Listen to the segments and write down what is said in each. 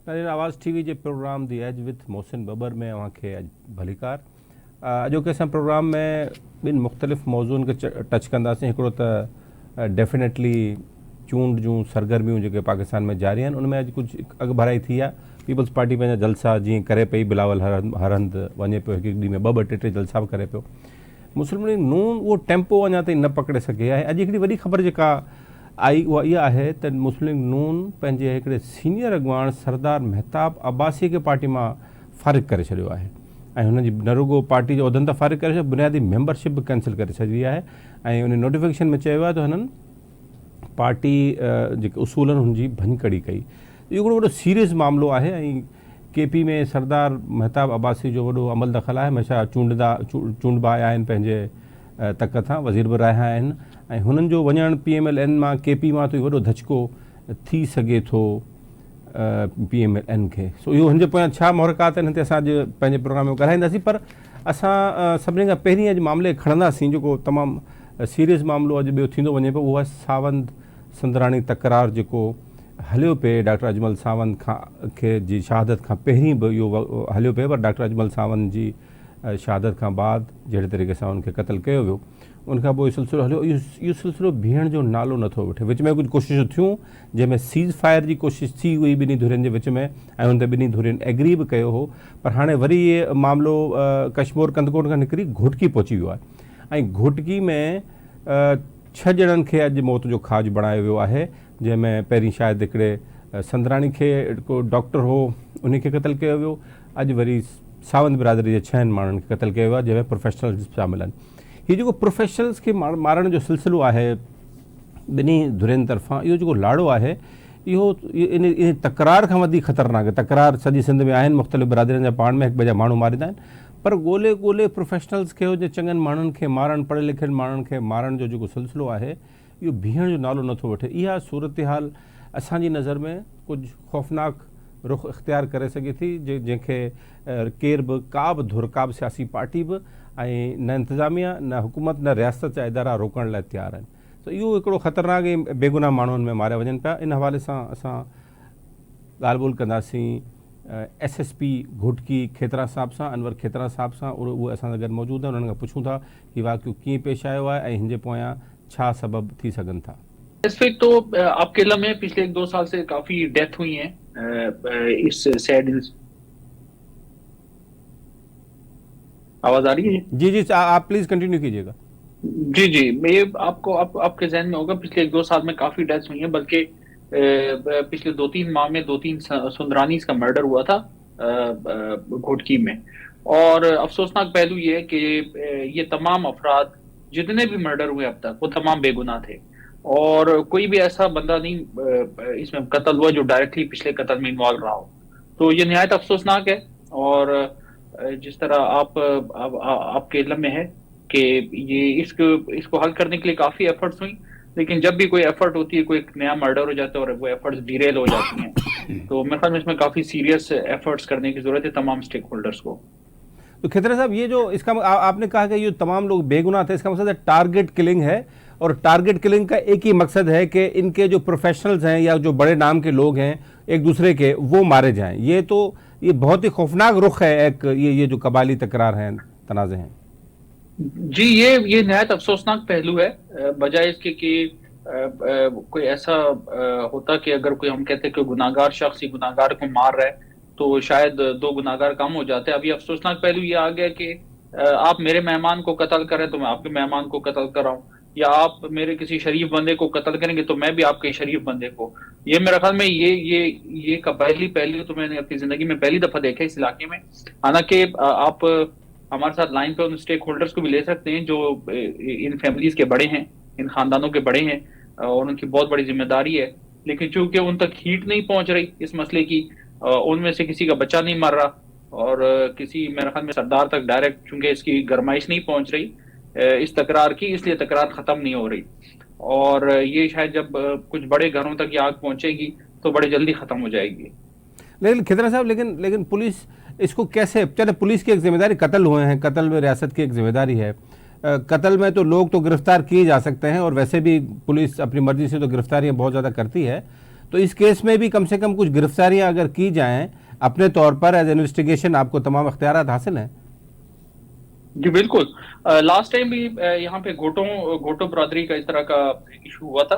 आवाज़ टीवी जे program the edge with Mohsin Babar में अव्हांखे भलीकार। अॼोके असां प्रोग्राम में ॿिनि मुख़्तलिफ़ मौज़ूअनि खे टच कंदासीं। हिकिड़ो त डेफिनेटली चूंड जूं सरगर्मियूं जेके पाकिस्तान में जारी आहिनि, उनमें अॼु कुझु अॻु भराई थी आहे। पीपल्स पार्टी पंहिंजा जलसा जीअं करे पई, बिलावल हर हंधि वञे पियो, हिकु ॾींहं में ॿ टे जलसा बि करे पियो। मुस्लिम लीग नून उहो टेम्पो अञा ताईं न पकिड़े सघे आहे। अॼु हिकिड़ी वॾी ख़बर जेका आई उहा इहा आहे त मुस्लिम लीग नून पंहिंजे हिकिड़े सीनियर अॻुवान सरदार मेहताब अब्बासी खे पार्टी मां फ़ारिग़ करे छॾियो आहे ऐं हुनजी न रुगो पार्टी जो उहिदनि त फ़ारिग़ करे छॾियो, बुनियादी मेंबरशिप बि कैंसिल करे छॾी आहे। ऐं उन नोटिफिकेशन में चयो आहे त हुननि पार्टी जेके उसूलनि हुनजी भञकड़ी कई। इहो हिकिड़ो वॾो सीरियस मामिलो आहे ऐं KP में सरदार मेहताब अब्बासी जो वॾो अमल दख़ल आहे। हमेशह चूंडबा आया आहिनि पंहिंजे तक तां, वज़ीर बि रहिया आहिनि ऐं हुननि जो वञणु PMLN मां KP मां त वॾो धचको थी सघे थो PMLN खे। सो इहो हिन जे पोयां छा मुहरकात आहिनि, हिन ते असां अॼु पंहिंजे प्रोग्राम में ॻाल्हाईंदासीं। पर असां सभिनी खां पहिरीं अॼु मामले खणंदासीं जेको तमामु सीरियस मामिलो अॼु ॿियो थींदो वञे पियो। उहो आहे सावंत संदराणी तकरार जेको हलियो पिए डॉक्टर अजमल सावंत खे जी शहादत खां पहिरीं बि इहो हलियो पिए, पर डॉक्टर अजमल सावंत जी शहादत खां बाद जहिड़े तरीक़े सां उनखे क़तलु कयो वियो, उनखां पोइ इहो सिलसिलो हलियो। इहो सिलसिलो बीहण जो नालो नथो वठे। विच में कुझु कोशिशूं थियूं जंहिंमें सीज़ फायर जी कोशिशि थी हुई ॿिन्ही धुरियुनि जे विच में ऐं हुन ते ॿिन्ही धुरियुनि एग्री बि कयो हो, पर हाणे वरी इहे मामिलो कश्मीर कंदकोट खां निकिरी घोटकी पहुची वियो आहे ऐं घोटकी में 6 ॼणनि खे अॼु मौत जो खाज बणायो वियो आहे, जंहिंमें पहिरीं शायदि हिकिड़े संदराणी खे को डॉक्टर हो उनखे क़तलु कयो वियो। अॼु वरी सावंत बिरादरी जे 6 माण्हुनि खे क़तलु कयो वियो आहे, जंहिंमें प्रोफेशनल्स शामिल आहिनि। हीउ जेको प्रोफेशनल्स खे मारण जो सिलसिलो आहे ॿिन्ही धुरियुनि तरफ़ां, इहो जेको लाड़ो आहे इहो इन तकरार खां वधीक ख़तरनाक आहे। तकरार सॼी सिंध में आहिनि, मुख़्तलिफ़ बिरादरियुनि जा पाण में हिक ॿिए जा माण्हू मारींदा आहिनि, पर ॻोल्हे प्रोफेशनल्स खे जे चङनि माण्हुनि खे मारणु, पढ़ियल लिखियल माण्हुनि खे मारण जो जेको सिलसिलो आहे इहो बीहण जो नालो नथो वठे। इहा सूरत हाल असांजी नज़र में कुझु ख़ौफ़नाक रुख़ इख़्तियार करे सघे थी, जंहिंखे केर बि का बि धुर, का बि सियासी पार्टी बि ऐं न इंतिज़ामिया, न हुकूमत, न रियासत जा इदारा रोकण लाइ तयारु आहिनि। त इहो हिकिड़ो ख़तरनाक ऐं बेगुनाह माण्हुनि में मारिया वञनि पिया। इन हवाले सां असां ॻाल्हि ॿोल कंदासीं SSP घोटकी खेतरा साहिब सां, अनवर खेतरा साहिब सां। उहे असां सां गॾु मौजूदु आहिनि। उन्हनि खां पुछूं था कि वाक़ियो कीअं पेश आयो आहे ऐं हिन जे पोयां छा सबब थी सघनि था। इस वक्त तो आपके इलाके में पिछले 1-2 साल से काफी डेथ हुई है इस सैड। आवाज आ रही है? जी, आप प्लीज कंटिन्यू कीजिएगा। जी, मैं आपके ज़हन में होगा पिछले 1-2 साल में काफी डेथ हुई है, बल्कि पिछले 2-3 माह में 2-3 सुंदरानीस का मर्डर हुआ था घोटकी में। और अफसोसनाक पहलू ये है कि ये तमाम अफराद जितने भी मर्डर हुए अब तक वो तमाम बेगुनाह थे और कोई भी ऐसा बंदा नहीं इसमें कत्ल हुआ जो डायरेक्टली पिछले कत्ल में इन्वॉल्व रहा हो। तो ये निहायत अफसोसनाक है। और जिस तरह आपके इल्म में है कि ये इसको हल करने के लिए काफी एफर्ट्स हुई, लेकिन जब भी कोई एफर्ट होती है, कोई नया मर्डर हो जाता है और वो एफर्ट्स डिरेल हो जाती हैं, तो मेरे ख्याल में इसमें काफी सीरियस एफर्ट्स करने की जरूरत है तमाम स्टेक होल्डर्स को। तो खेतरा साहब, ये जो इसका आपने कहा कि ये तमाम लोग बेगुनाह थे, इसका मतलब है टारगेट किलिंग है और टारगेट किलिंग का एक ही मकसद है कि इनके जो प्रोफेशनल्स हैं या जो बड़े नाम के लोग हैं एक दूसरे के, वो मारे जाएं। ये बहुत ही खौफनाक रुख है एक ये जो कबायली तकरार हैं, तनाज़े हैं। जी, ये निहायत अफसोसनाक पहलू है, बजाय इसके कि कोई ऐसा होता कि अगर कोई हम कहते हैं कि गुनाहगार शख्स ही गुनाहगार को मार रहा है तो शायद 2 गुनाहगार कम हो जाते हैं। अभी अफसोसनाक पहलू ये आ गया कि आप मेरे मेहमान को कत्ल करें तो मैं आपके मेहमान को कत्ल कर रहा हूँ, या आप मेरे किसी शरीफ बंदे को कत्ल करेंगे तो मैं भी आपके शरीफ बंदे को। ये मेरे ख्याल में ये कबायली पहलू तो मैंने अपनी जिंदगी में पहली दफा देखा इस इलाके में। हालांकि आप हमारे साथ लाइन पे उन स्टेक होल्डर्स को भी ले सकते हैं जो इन फैमिलीज के बड़े हैं, इन खानदानों के बड़े हैं और उनकी बहुत बड़ी जिम्मेदारी है, लेकिन चूंकि उन तक हीट नहीं पहुंच रही इस मसले की, उनमें से किसी का बच्चा नहीं मर रहा और किसी मेरे ख्याल में सरदार तक डायरेक्ट चूंकि इसकी गरमाइश नहीं पहुंच रही इस तकरार की, इसलिए तकरार खत्म नहीं हो रही। और ये शायद जब कुछ बड़े घरों तक ये आग पहुंचेगी तो बड़े जल्दी खत्म हो जाएगी। लेकिन खेतरा साहब, लेकिन पुलिस इसको कैसे, चले पुलिस की एक जिम्मेदारी, कत्ल हुए हैं, कत्ल में रियासत की एक जिम्मेदारी है। कत्ल में तो लोग तो गिरफ्तार किए जा सकते हैं और वैसे भी पुलिस अपनी मर्जी से तो गिरफ्तारियां बहुत ज़्यादा करती है, तो इस केस में भी कम से कम कुछ गिरफ्तारियां अगर की जाएं अपने तौर पर एज इन्वेस्टिगेशन, आपको तमाम अख्तियारात हासिल हैं? जी बिल्कुल। लास्ट टाइम भी यहाँ पे घोटो बरादरी का इस तरह का इशू हुआ था,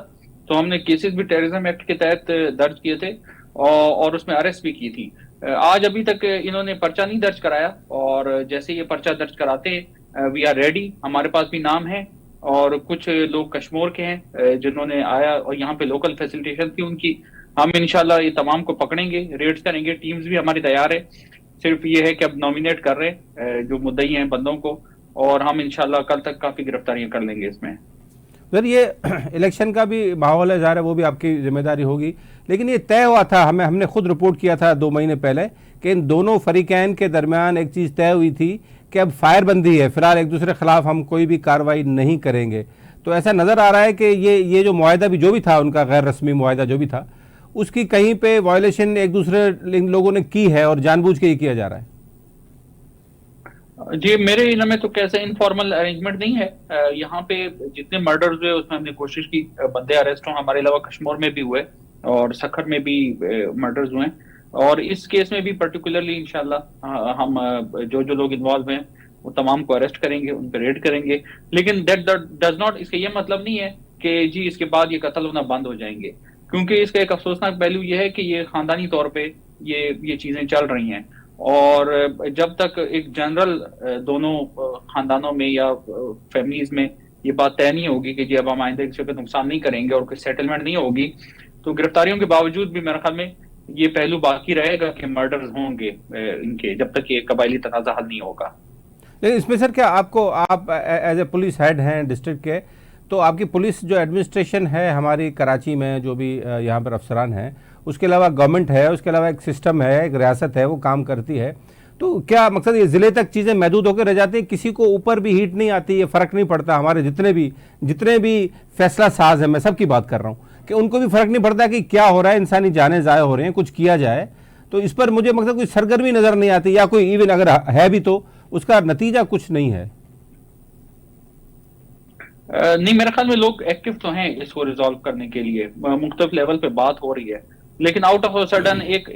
तो हमने केसेस भी टेररिज्म एक्ट के तहत दर्ज किए थे और उसमें अरेस्ट भी की थी। आज अभी तक इन्होंने पर्चा नहीं दर्ज कराया, और जैसे ये पर्चा दर्ज कराते हैं वी आर रेडी, हमारे पास भी नाम है। और कुछ लोग कश्मीर के हैं जिन्होंने आया और यहाँ पे लोकल फैसिलिटेशन थी उनकी। हम इंशाल्लाह ये तमाम को पकड़ेंगे, रेड्स करेंगे, टीम्स भी हमारी तैयार है। सिर्फ ये है कि अब नॉमिनेट कर रहे हैं जो मुद्दई हैं बंदों को, और हम इंशाल्लाह कल तक काफी गिरफ्तारियां कर लेंगे इसमें। सर, ये इलेक्शन का भी माहौल है, ज़ाहिर है वो भी आपकी जिम्मेदारी होगी, लेकिन ये तय हुआ था, हमने खुद रिपोर्ट किया था 2 महीने पहले कि इन दोनों फरीकैन के दरमियान एक चीज़ तय हुई थी कि अब फायरबंदी है, फिलहाल एक दूसरे के खिलाफ हम कोई भी कार्रवाई नहीं करेंगे। तो ऐसा नज़र आ रहा है कि ये जो मुआहदा भी जो भी था, उनका गैर रस्मी मुआहदा जो भी था, उसकी कहीं पे वायलेशन एक दूसरे लोगों ने की है और जानबूझ के ये किया जा रहा है। जी मेरे इल्म में तो कैसे इनफॉर्मल अरेंजमेंट नहीं है। यहाँ पे जितने मर्डर्स हुए उसमें हमने कोशिश की बंदे अरेस्ट हों, हमारे अलावा कश्मीर में भी हुए और सखर में भी मर्डर्स हुए, और इस केस में भी पर्टिकुलरली इंशाल्लाह हम जो लोग इन्वॉल्व हैं वो तमाम को अरेस्ट करेंगे, उन पर रेड करेंगे। लेकिन दैट डज नॉट, इसका ये मतलब नहीं है कि जी इसके बाद ये कत्ल होना बंद हो जाएंगे, क्योंकि इसका एक अफसोसनाक पहलू ये है कि ये खानदानी तौर पे ये चीजें चल रही हैं, और जब तक एक जनरल दोनों खानदानों में या फैमिलीज में ये बात तय नहीं होगी कि जी अब हम आइंदा किसी को नुकसान नहीं करेंगे और कोई सेटलमेंट नहीं होगी, तो गिरफ्तारियों के बावजूद भी मेरे ख्याल में ये पहलू बाकी रहेगा कि मर्डर्स होंगे इनके, जब तक ये कबायली तनाज़ा हल नहीं होगा। लेकिन इसमें सर क्या आप एज ए पुलिस हेड हैं डिस्ट्रिक्ट के, तो आपकी पुलिस जो एडमिनिस्ट्रेशन है हमारी कराची में, जो भी यहाँ पर अफसरान हैं, उसके अलावा गवर्नमेंट है, उसके अलावा एक सिस्टम है, एक रियासत है, वो काम करती है, तो क्या मकसद ये ज़िले तक चीज़ें महदूद होकर रह जाती हैं, किसी को ऊपर भी हीट नहीं आती, ये फ़र्क नहीं पड़ता? हमारे जितने भी फैसला साज हैं, मैं सबकी बात कर रहा हूँ, कि उनको भी फ़र्क नहीं पड़ता कि क्या हो रहा है, इंसानी जानें ज़ाया हो रही हैं, कुछ किया जाए, तो इस पर मुझे मकसद कोई सरगर्मी नज़र नहीं आती, या कोई इवन अगर है भी तो उसका नतीजा कुछ नहीं है। नहीं मेरे ख्याल में लोग एक्टिव तो हैं इसको रिजॉल्व करने के लिए, मुख्तलिफ लेवल पे बात हो रही है, लेकिन आउट ऑफ सडन एक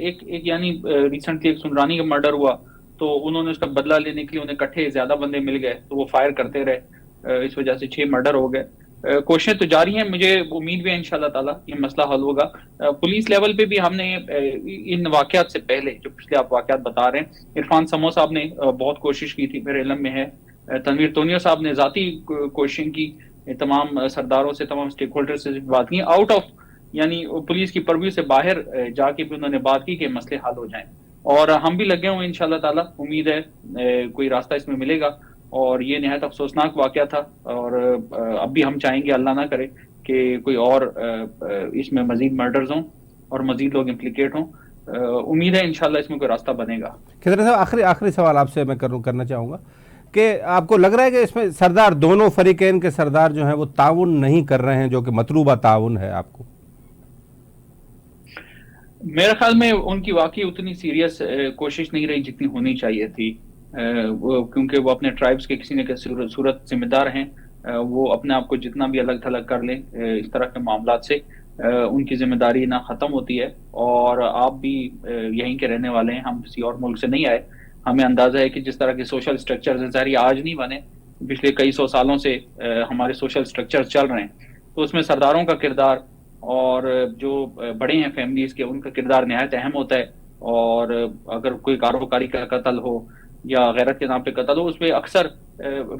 यानी रिसेंटली एक सुनरानी का मर्डर हुआ, तो उन्होंने उसका बदला लेने के लिए उन्हें इकट्ठे ज्यादा बंदे मिल गए, तो वो फायर करते रहे, इस वजह से 6 मर्डर हो गए। कोशिशें तो जारी हैं, मुझे उम्मीद भी है इंशाल्लाह ताला ये मसला हल होगा। पुलिस लेवल पे भी हमने इन वाकयात से पहले जो पिछले आप वाकयात बता रहे हैं, इरफान समो साहब ने बहुत कोशिश की थी, मेरे इल्म में है, तनवीर तोनिया साहब ने जाती कोशिश की, तमाम सरदारों से, तमाम स्टेक होल्डर से बात की, आउट ऑफ यानी पुलिस की परव्यू से बाहर जाके भी उन्होंने बात की कि मसले हल हो जाएं, और हम भी लगे हुए इंशाल्लाह ताला, उम्मीद है कोई रास्ता इसमें मिलेगा। और ये निहायत अफसोसनाक वाकया था, और अब भी हम चाहेंगे अल्लाह ना करे कि कोई और इसमें मजीद मर्डर्स हों और मजीद लोग इम्प्लीकेट हों। उम्मीद है इंशाल्लाह इसमें कोई रास्ता बनेगा। खिदर साहब, आखिरी सवाल आपसे मैं करना चाहूँगा कि आपको लग रहा है कि इसमें सरदार, दोनों फरीकैन के सरदार जो हैं वो ताउन नहीं कर रहे हैं, जो कि मतलूबा ताउन है? आपको मेरे ख्याल में उनकी वाकई उतनी सीरियस कोशिश नहीं रही जितनी होनी चाहिए थी, क्योंकि वो अपने ट्राइब्स के किसी न किसी सूरत जिम्मेदार हैं। वो अपने आप को जितना भी अलग थलग कर लें इस तरह के मामलात से, उनकी जिम्मेदारी ना ख़त्म होती है। और आप भी यहीं के रहने वाले हैं, हम किसी और मुल्क से नहीं आए, हमें अंदाज़ा है कि जिस तरह के सोशल स्ट्रक्चर्स हैं, ज़ाहिर आज नहीं बने, पिछले कई 100 सालों से हमारे सोशल स्ट्रक्चर्स चल रहे हैं, तो उसमें सरदारों का किरदार और जो बड़े हैं फैमिलीज के, उनका किरदार नहायत अहम होता है। और अगर कोई कारोबारी का कत्ल हो या गैरत के नाम पे कत्ल हो, उसमें अक्सर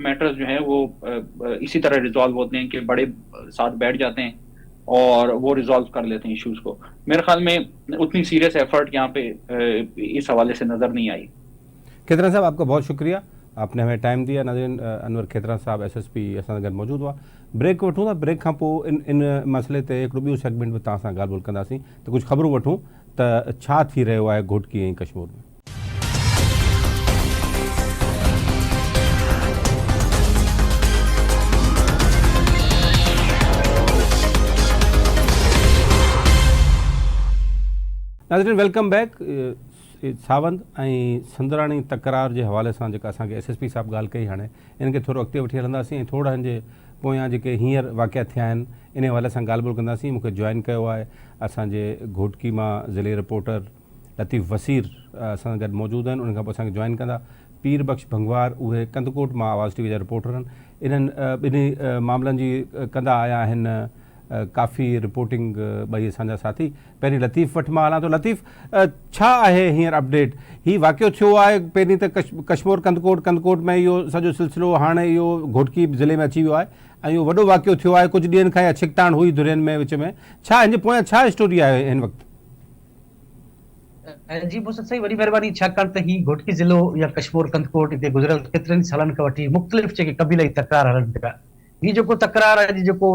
मैटर्स जो हैं वो इसी तरह रिजॉल्व होते हैं कि बड़े साथ बैठ जाते हैं और वो रिजॉल्व कर लेते हैं इश्यूज को। मेरे ख्याल में उतनी सीरियस एफर्ट यहाँ पे इस हवाले से नजर नहीं आई। खेतरा साहब, आपका बहुत शुक्रिया, आपने हमें टाइम दिया। नाज़रीन, अनवर खेतरा साहब SSP असां गॾु मौजूदु हुआ। ब्रेक वठूं था, ब्रेक खां पोइ इन मसइले ते हिकिड़ो ॿियो सेगमेंट में तव्हां सां ॻाल्हि ॿोल कंदासीं, त कुझु ख़बरूं वठूं त छा थी रहियो आहे घोटकी ऐं कश्मीर में। नाज़रीन, वेलकम बैक। सावंत ऐं संदराणी तकरार जे हवाले सां जेका असांखे SSP साहब ॻाल्हि कई, हाणे इनखे थोरो अॻिते वठी हलंदासीं ऐं थोरा हिन जे पोयां जेके हींअर वाक़िया थिया आहिनि इन हवाले सां ॻाल्हि ॿोल कंदासीं। मूंखे जॉइन कयो आहे असांजे घोटकी मां ज़िले रिपोर्टर लतीफ़ वसीर असां सां गॾु मौजूदु आहिनि। उनखां पोइ असांखे जॉइन कंदा पीर बख्श भंगवार, उहे कंदकोट मां आवाज़ टीवी जा रिपोर्टर आहिनि। इन्हनि ॿिन्ही मामलनि जी कंदा आया आहिनि काफ़ी रिपोर्टिंग ॿई असांजा साथी। पहिरीं लतीफ़ वटि मां हलां थो। लतीफ़, छा आहे हींअर अपडेट? हीउ वाक़ियो थियो आहे पहिरीं त कश्मीर कंदकोट में इहो सॼो सिलसिलो, हाणे इहो घोटकी ज़िले में अची वियो आहे ऐं इहो वॾो वाक़ियो थियो आहे। कुझु ॾींहंनि खां इहा छिकताण हुई धुरियुनि में विच में। छा हिन जे पोयां छा स्टोरी आहे हिन वक़्तु? जी मुझसे सही वॾी महिरबानी, छाकाणि त ही घोटकी ज़िलो या कश्मीर कंदकोट हिते गुज़िरियल केतिरनि सालनि खां वठी मुख़्तलिफ़ जेके क़बीलाई तकरार हलनि पिया। ही जेको तकरार आहे जेको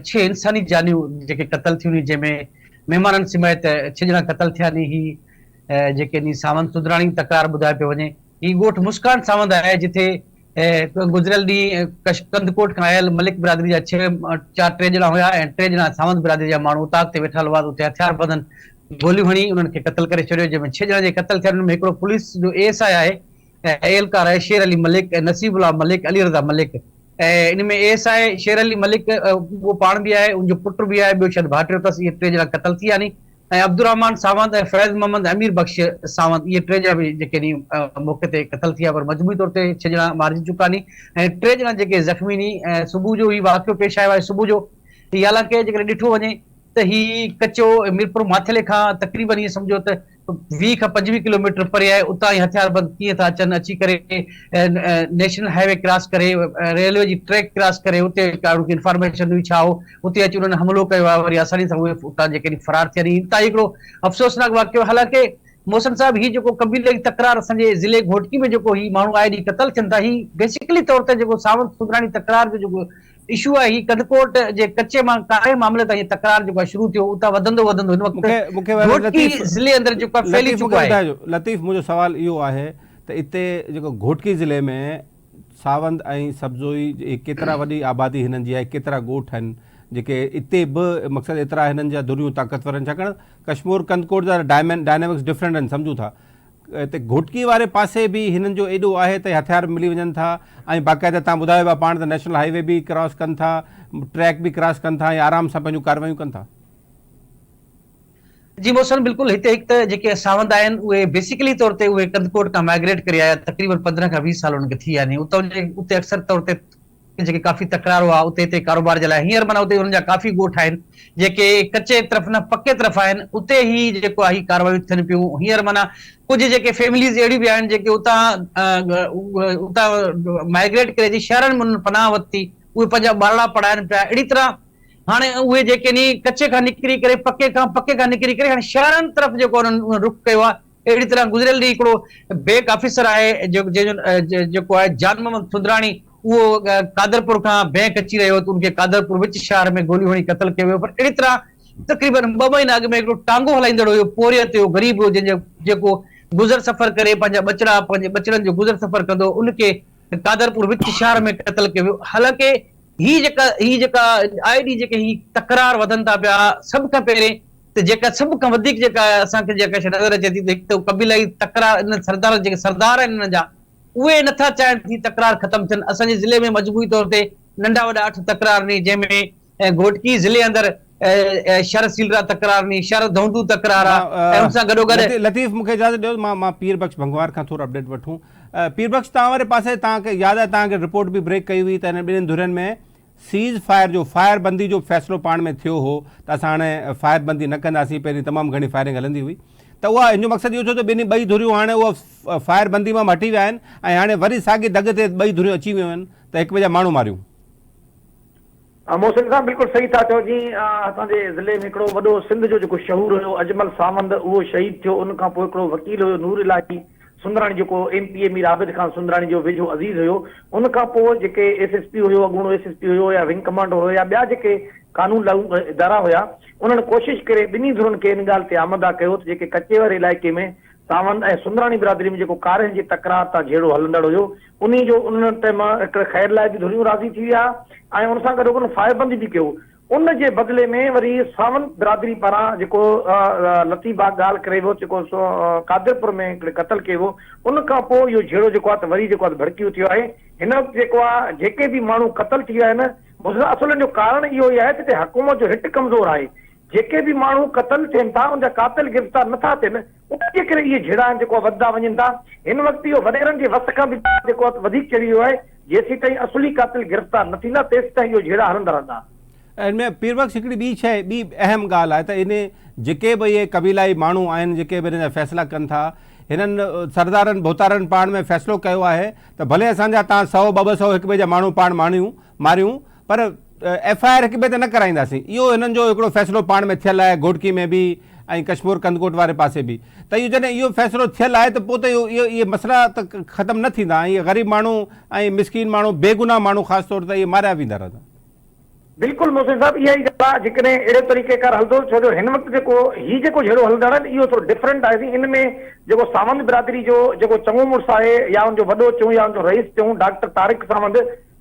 6 इंसानी जानियूं जेके क़तल थियूं जंहिंमें महिमाननि समेत 6 ॼणा क़तल थिया नी। ही जेके नी सावंत सुंदराणी तकरार ॿुधाए पियो वञे। ही ॻोठ मुस्कान सावंत आहे जिथे गुज़िरियल ॾींहुं कंदकोट खां आयल मलिक बिरादरी जा 3 ॼणा हुया ऐं 3 ॼणा सावंत बिरादरी जा माण्हू उतां ते वेठल हुआ। उते हथियार बंदन गोलियूं हणी उन्हनि खे क़तल करे छॾियो, जंहिंमें 6 ॼणा जे क़तल थियण में हिकिड़ो पुलिस जो ASI आहे एहलकार आहे शेर अली मलिक, नसीबुल्ला मलिक, अली रज़ा मलिक। ऐं इन में ASI शेर अली मलिक उहो पाण बि आहे, उनजो पुटु बि आहे, ॿियो शायदि भाइटियो अथसि। इहे 3 ॼणा क़तल थी विया नी। ऐं अब्दुर्रहमान सावंत ऐं फैज़ मोहम्मद अमीर बख्श सावंत, इहे 3 ॼणा बि जेके नी मौक़े ते क़तल थी विया, पर मजमूई तौर ते 6 ॼणा मारिजी चुका नी ऐं 3 ॼणा जेके ज़ख़्मी नी। ऐं सुबुह जो ही वाक़ियो पेश आयो आहे। सुबुह जो ही हालांकि जेकॾहिं ॾिठो वञे त ही कचो मीरपुर माथेले खां तक़रीबन इहे सम्झो त 20 खां 25 किलोमीटर परे आहे। उतां ई हथियारबंद कीअं था अचनि, अची करे नेशनल हाईवे क्रॉस करे, रेलवे जी ट्रैक क्रॉस करे उते इंफॉर्मेशन हुई छा हो, उते अची उन्हनि हमलो कयो आहे। वरी आसानी सां उहे उतां जेके फरार थिया आहिनि। हितां हिकिड़ो अफ़सोसनाक वाक़ियो। हालांकि मोहसिन साहब, ही जेको क़बीलाई तकरार असांजे ज़िले घोटकी में जेको ही माण्हू आए ॾींहुं क़तल थियनि था, ही बेसिकली तौर ते जेको सावंत सुंदराणी तकरार जो जेको इशू आहे, ही कंदकोट जे कच्चे कारे मामले ताईं तकरार जेको आहे शुरू थियो, उतां वधंदो हिन वक़्तु घोटकी ज़िले अंदरि जेको फैली चुको आहे। लतीफ़, मुंहिंजो सवाल इहो आहे त हिते जेको घोटकी ज़िले में सावंत ऐं सब्ज़ोई केतिरा वॾी आबादी हिननि जी आहे, केतिरा ॻोठ आहिनि जेके हिते बि मक़सदु एतिरा हिननि जा धुरियूं ताक़तवर आहिनि, छाकाणि कश्मीर कंदकोट जा डायनेमिक्स डिफरेंट आहिनि सम्झूं था। हिते घोटकी वारे पासे बि हिननि जो एॾो आहे त हथियार मिली वञनि था ऐं बाक़ाइदा तव्हां ॿुधायो आहे पाण त नेशनल हाईवे बि क्रॉस कनि था, ट्रैक बि क्रॉस कनि था ऐं आराम सां पंहिंजूं कार्रवाइयूं कनि था। जी मोहसिन, बिल्कुलु। हिते हिकु त जेके सावंत आहिनि उहे बेसिकली तौर ते उहे कंदकोट खां माइग्रेट करे आया, तक़रीबन 15 खां 20 साल उन्हनि खे थी विया आहिनि। उते अक्सर तौर ते जेके काफ़ी तकरार हुआ उते हिते कारोबार जे लाइ। हींअर माना उते हुननि जा काफ़ी ॻोठ आहिनि जेके कच्चे तरफ़ न पके तरफ़ आहिनि, उते ही जेको आहे कार्रवाइयूं थियनि पियूं। हींअर माना कुझु जेके फैमिलीज़ अहिड़ियूं बि आहिनि जेके उतां माइग्रेट करे शहरनि में पनाह वरिती, उहे पंहिंजा ॿारड़ा पढ़ाइनि पिया। अहिड़ी तरह हाणे उहे जेके नी कच्चे खां निकिरी करे पके खां निकिरी करे हाणे शहरनि तरफ़ जेको उन्हनि रुख कयो आहे। अहिड़ी तरह गुज़िरियल ॾींहुं हिकिड़ो बेक ऑफिसर आहे जेको आहे जान मोहम्मद सुंदराणी, उहो कादरपुर खां बैंक अची रहियो त उनखे कादरपुर विच शहर में गोलियूं हणी क़तल कयो वियो। पर अहिड़ी तरह तक़रीबन 2 महीना अॻु में हिकिड़ो टांगो हलाईंदड़ हुयो, पोरियत हुयो, ग़रीब हो, जेको गुज़र सफ़र करे पंहिंजे बचड़नि जो गुज़र सफ़र कंदो, उनखे कादरपुर विच शहर में क़तल कयो वियो। हालांकि ही जेका आए ॾींहुं जेके ही तकरार वधनि था पिया, सभ खां पहिरें त जेका सभ खां वधीक जेका असांखे जेका नज़र अचे थी त हिकु त क़बीलाई तकरार, इन सरदार जेके सरदार आहिनि हिननि जा, उहे नथा चाहिनि थी तकरार ख़तमु थियनि। असांजे ज़िले में मजबूरी तौर ते नंढा वॾा 8 तकरार नी, जंहिंमें घोटकी ज़िले अंदरि शर सीलरा तकरार नी, शर धौंदू तकरार आहे। उन सां गॾोगॾु लतीफ़, मूंखे इजाज़त ॾियो मां पीर बख्श भंगवार खां थोरो अपडेट वठूं। पीर बख्श, तव्हां वारे पासे तव्हांखे यादि आहे तव्हांखे रिपोर्ट बि ब्रेक कई हुई त हिन ॿिन्हिनि धुरियुनि में सीज़ फायर जो फायरबंदी जो फ़ैसिलो पाण में थियो हो त असां हाणे फायरबंदी न कंदासीं। पहिरीं तमामु घणी फायरिंग हलंदी हुई त उहा हिन जो मक़सदु इहो थियो त ॿई धुरियूं हाणे उहा फायरबंदी मां हटी विया आहिनि ऐं हाणे वरी साॻी दग ते 2 धुरियूं अची वियूं आहिनि त हिक ॿिए जा माण्हू मारियूं। मोहसिन साहब, बिल्कुलु सही था चओ। जीअं असांजे ज़िले में हिकिड़ो वॾो सिंध जो जेको शहूर हुयो अजमल सावंत, उहो शहीद थियो। उन खां पोइ हिकिड़ो वकील हुयो नूर इलाही सुंदराणी, जेको MP मीर आबिद खान सुंदराणी जो वेझो अज़ीज़ हुयो। उन खां पोइ जेके SSP हुयो, अॻूणो SSP हुयो या विंग कमांडर हुयो या ॿिया जेके कानून लागू इदारा हुया, उन्हनि कोशिशि करे ॿिन्ही धुरनि खे इन ॻाल्हि ते आमदा कयो त जेके कच्चे वारे इलाइक़े में सावंत ऐं सुंदराणी बिरादरी में जेको कारियुनि जी तकरार तां जहिड़ो हलंदड़ हुयो, उन जो उन्हनि ते मां हिकिड़े ख़ैर लाइ बि धुरियूं राज़ी थी विया ऐं उन सां गॾु फायरबंदी बि कयो। उन जे बदिले में वरी सावंत बिरादरी पारां जेको लतीफ़ ॻाल्हि करे वियो, जेको कादरपुर में हिकिड़े क़तल कयो वियो, उन खां पोइ इहो जहिड़ो जेको आहे त वरी जेको आहे भड़कियो थियो आहे। हिन वक़्तु जेको आहे जेके बि माण्हू क़तल थी विया आहिनि, असुल जो कारण इहो ई आहे त हिते हुकूमत जो हिट कमज़ोर आहे। जेके बि माण्हू क़तल थियनि था उनजा कातिल गिरफ़्तार नथा थियनि, उनजे करे इहे झेड़ा आहिनि जेको वधंदा वञनि था। हिन वक़्तु इहो वॾेरनि जे वस खां बि जेको वधीक चढ़ी वियो आहे। जेसीं ताईं असुली कातिल गिरफ़्तार न थींदा तेसीं ताईं इहो झेड़ा हलंदा रहंदा। इनमें पीरबख्श हिकिड़ी ॿी शइ, ॿी अहम ॻाल्हि आहे त इन जेके बि इहे क़बीलाई माण्हू आहिनि जेके बि हिन जा फ़ैसिला कनि था, हिननि सरदारनि भोतारनि पाण में फ़ैसिलो कयो आहे त भले असांजा तव्हां 100-200 हिक ॿिए जा माण्हू पाण मारियूं पर FIR हिक ॿिए ते न कराईंदासीं। इहो हिननि जो हिकिड़ो फ़ैसिलो पाण में थियल आहे, घोटकी में बि ऐं कश्मीर कंदकोट वारे पासे बि। त इहो जॾहिं इहो फ़ैसिलो थियल आहे त पोइ त इहे मसइला त ख़तमु न थींदा। इहे ग़रीब माण्हू ऐं मिसकीन माण्हू, बेगुनाह माण्हू ख़ासि तौर ते इहे मारिया वेंदा रहंदा। बिल्कुलु मोहसिन साहब, इहा ई ॻाल्हि आहे। जेकॾहिं अहिड़े तरीक़े खां हलंदो, छो जो हिन वक़्तु जेको झेड़ो हलंदड़ आहे इहो थोरो डिफरेंट आहे। इन में जेको सावंत बिरादरी जो जेको चङो मुड़ुसु आहे या उनजो वॾो चऊं या उनजो रईस चऊं डॉक्टर तारिक सावंत